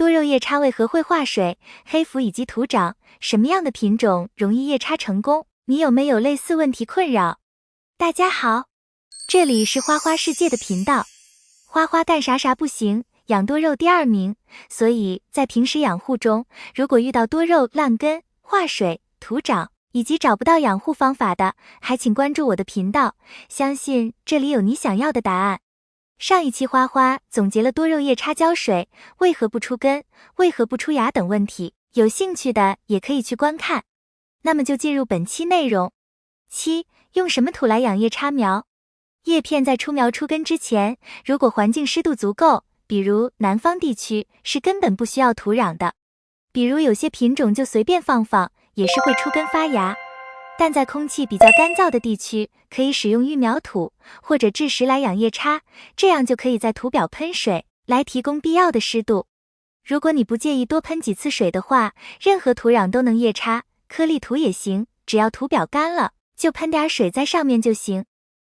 多肉叶插为何会化水、黑腐以及徒长？什么样的品种容易叶插成功？你有没有类似问题困扰？大家好，这里是花花世界的频道。花花干啥啥不行，养多肉第2名，所以在平时养护中，如果遇到多肉烂根、化水、徒长以及找不到养护方法的，还请关注我的频道，相信这里有你想要的答案。上一期花花总结了多肉叶插浇水为何不出根、为何不出芽等问题，有兴趣的也可以去观看。那么就进入本期内容。7. 用什么土来养叶插苗？叶片在出苗出根之前，如果环境湿度足够，比如南方地区是根本不需要土壤的，比如有些品种就随便放也是会出根发芽。但在空气比较干燥的地区，可以使用育苗土或者制石来养叶插，这样就可以在土表喷水，来提供必要的湿度。如果你不介意多喷几次水的话，任何土壤都能叶插，颗粒土也行，只要土表干了，就喷点水在上面就行。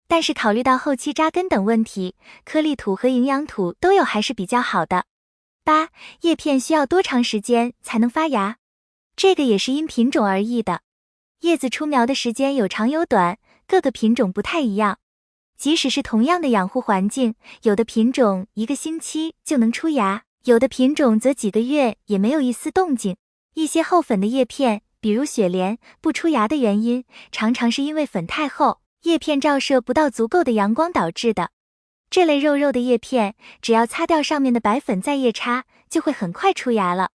但是考虑到后期扎根等问题，颗粒土和营养土都有还是比较好的。8. 叶片需要多长时间才能发芽？这个也是因品种而异的。叶子出苗的时间有长有短，各个品种不太一样。即使是同样的养护环境，有的品种1个星期就能出芽，有的品种则几个月也没有一丝动静。一些厚粉的叶片，比如雪莲，不出芽的原因，常常是因为粉太厚，叶片照射不到足够的阳光导致的。这类肉肉的叶片，只要擦掉上面的白粉再叶插，就会很快出芽了。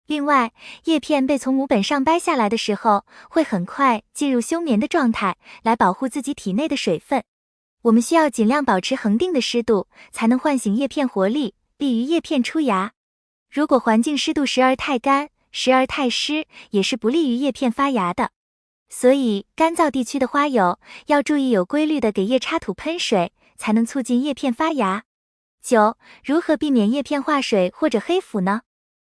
另外，叶片被从母本上掰下来的时候，会很快进入休眠的状态，来保护自己体内的水分。我们需要尽量保持恒定的湿度，才能唤醒叶片活力，利于叶片出芽。如果环境湿度时而太干，时而太湿，也是不利于叶片发芽的。所以，干燥地区的花友要注意有规律的给叶插土喷水，才能促进叶片发芽。9. 如何避免叶片化水或者黑腐呢？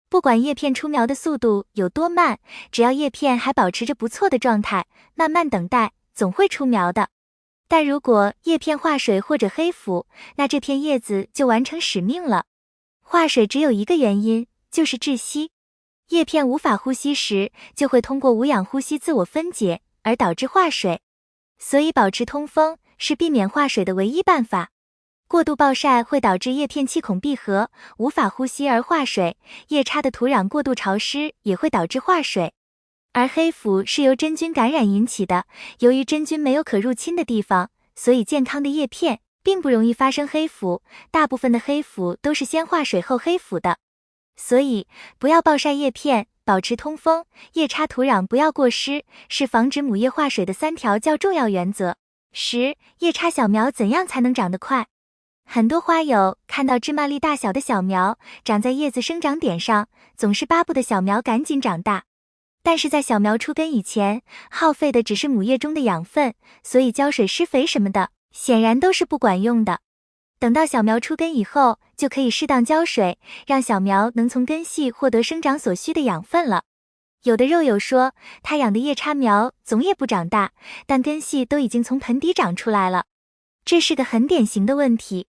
不管叶片出苗的速度有多慢，只要叶片还保持着不错的状态，慢慢等待，总会出苗的。但如果叶片化水或者黑腐，那这片叶子就完成使命了。化水只有一个原因，就是窒息。叶片无法呼吸时，就会通过无氧呼吸自我分解，而导致化水。所以保持通风是避免化水的唯一办法。过度暴晒会导致叶片气孔闭合，无法呼吸而化水，叶插的土壤过度潮湿也会导致化水。而黑腐是由真菌感染引起的，由于真菌没有可入侵的地方，所以健康的叶片并不容易发生黑腐，大部分的黑腐都是先化水后黑腐的。所以不要暴晒叶片，保持通风，叶插土壤不要过湿，是防止母叶化水的3条较重要原则。10. 叶插小苗怎样才能长得快？很多花友看到芝麻粒大小的小苗长在叶子生长点上，总是巴不得小苗赶紧长大。但是在小苗出根以前，耗费的只是母叶中的养分，所以浇水施肥什么的，显然都是不管用的。等到小苗出根以后，就可以适当浇水，让小苗能从根系获得生长所需的养分了。有的肉友说，他养的叶插苗总也不长大，但根系都已经从盆底长出来了。这是个很典型的问题。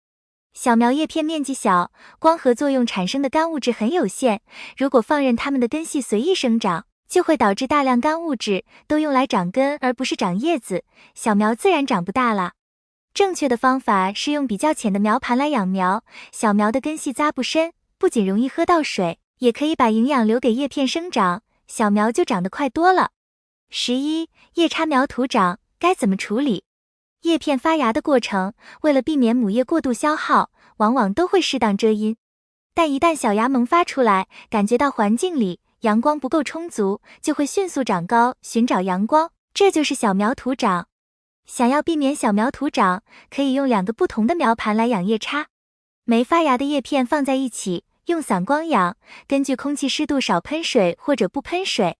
小苗叶片面积小，光合作用产生的干物质很有限，如果放任它们的根系随意生长，就会导致大量干物质都用来长根而不是长叶子，小苗自然长不大了。正确的方法是用比较浅的苗盘来养苗，小苗的根系扎不深，不仅容易喝到水，也可以把营养留给叶片生长，小苗就长得快多了。11. 叶插苗徒长该怎么处理？叶片发芽的过程，为了避免母叶过度消耗，往往都会适当遮阴。但一旦小芽萌发出来，感觉到环境里阳光不够充足，就会迅速长高，寻找阳光，这就是小苗徒长。想要避免小苗徒长，可以用2个不同的苗盘来养叶插。没发芽的叶片放在一起，用散光养，根据空气湿度少喷水或者不喷水。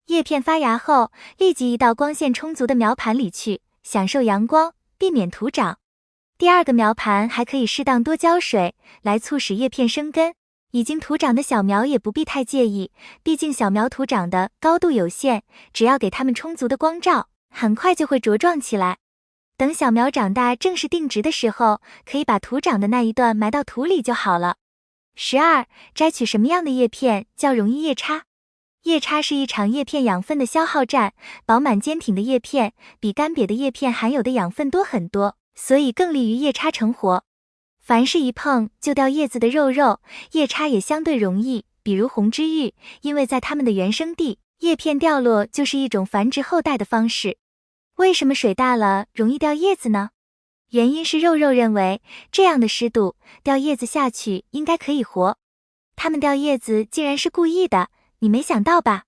叶片发芽后，立即移到光线充足的苗盘里去，享受阳光，避免徒长。第2个苗盘还可以适当多浇水，来促使叶片生根。已经徒长的小苗也不必太介意，毕竟小苗徒长的高度有限，只要给它们充足的光照，很快就会茁壮起来。等小苗长大正式定植的时候，可以把徒长的那一段埋到土里就好了。12. 摘取什么样的叶片较容易叶插？叶插是一场叶片养分的消耗战，饱满坚挺的叶片比干瘪的叶片含有的养分多很多，所以更利于叶插成活。凡是一碰就掉叶子的肉肉，叶插也相对容易，比如红之玉，因为在它们的原生地，叶片掉落就是一种繁殖后代的方式。为什么水大了容易掉叶子呢？原因是肉肉认为这样的湿度掉叶子下去应该可以活，它们掉叶子竟然是故意的，你没想到吧？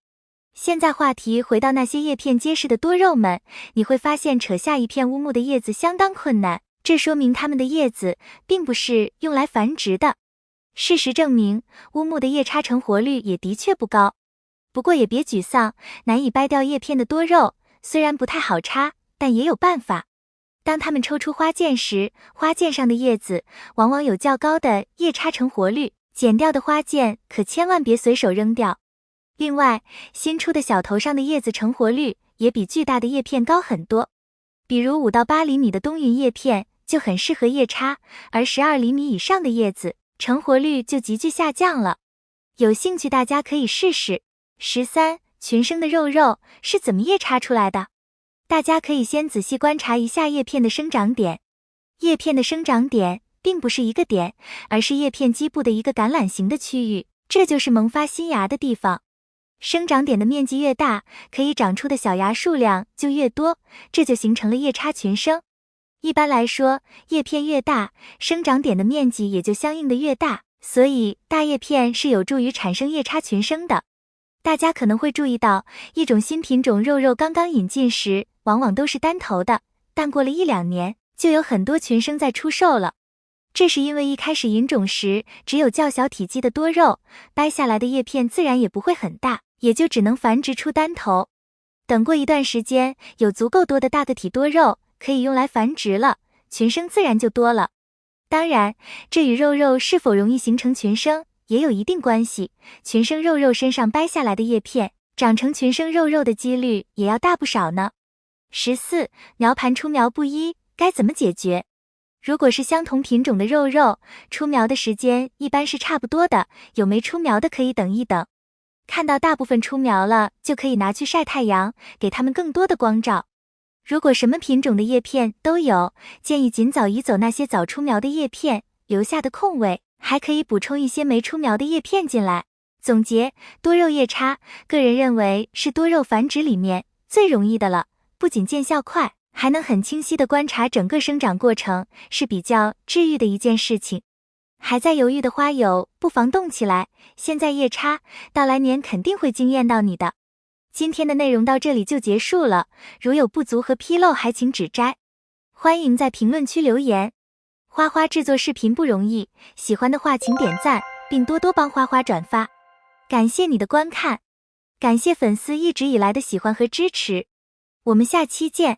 现在话题回到那些叶片结实的多肉们，你会发现扯下一片乌木的叶子相当困难，这说明它们的叶子并不是用来繁殖的。事实证明，乌木的叶插成活率也的确不高。不过也别沮丧，难以掰掉叶片的多肉虽然不太好插，但也有办法。当它们抽出花剑时，花剑上的叶子往往有较高的叶插成活率，剪掉的花剑可千万别随手扔掉。另外，新出的小头上的叶子成活率也比巨大的叶片高很多。比如5到8厘米的冬云叶片就很适合叶插，而12厘米以上的叶子成活率就急剧下降了。有兴趣大家可以试试。13. 群生的肉肉是怎么叶插出来的？大家可以先仔细观察一下叶片的生长点。叶片的生长点并不是一个点，而是叶片基部的一个橄榄形的区域，这就是萌发新芽的地方。生长点的面积越大，可以长出的小芽数量就越多，这就形成了叶插群生。一般来说，叶片越大，生长点的面积也就相应的越大，所以大叶片是有助于产生叶插群生的。大家可能会注意到，一种新品种肉肉刚刚引进时，往往都是单头的，但过了1-2年，就有很多群生在出售了。这是因为一开始引种时，只有较小体积的多肉，掰下来的叶片自然也不会很大，也就只能繁殖出单头。等过一段时间，有足够多的大个体多肉可以用来繁殖了，群生自然就多了。当然，这与肉肉是否容易形成群生也有一定关系，群生肉肉身上掰下来的叶片，长成群生肉肉的几率也要大不少呢。14. 苗盘出苗不一，该怎么解决？如果是相同品种的肉肉，出苗的时间一般是差不多的，有没出苗的可以等一等。看到大部分出苗了，就可以拿去晒太阳，给它们更多的光照。如果什么品种的叶片都有，建议尽早移走那些早出苗的叶片，留下的空位还可以补充一些没出苗的叶片进来。总结，多肉叶插，个人认为是多肉繁殖里面最容易的了，不仅见效快，还能很清晰地观察整个生长过程，是比较治愈的一件事情。还在犹豫的花友不妨动起来，现在叶插，到来年肯定会惊艳到你的。今天的内容到这里就结束了，如有不足和纰漏还请指摘。欢迎在评论区留言。花花制作视频不容易，喜欢的话请点赞，并多多帮花花转发。感谢你的观看，感谢粉丝一直以来的喜欢和支持，我们下期见。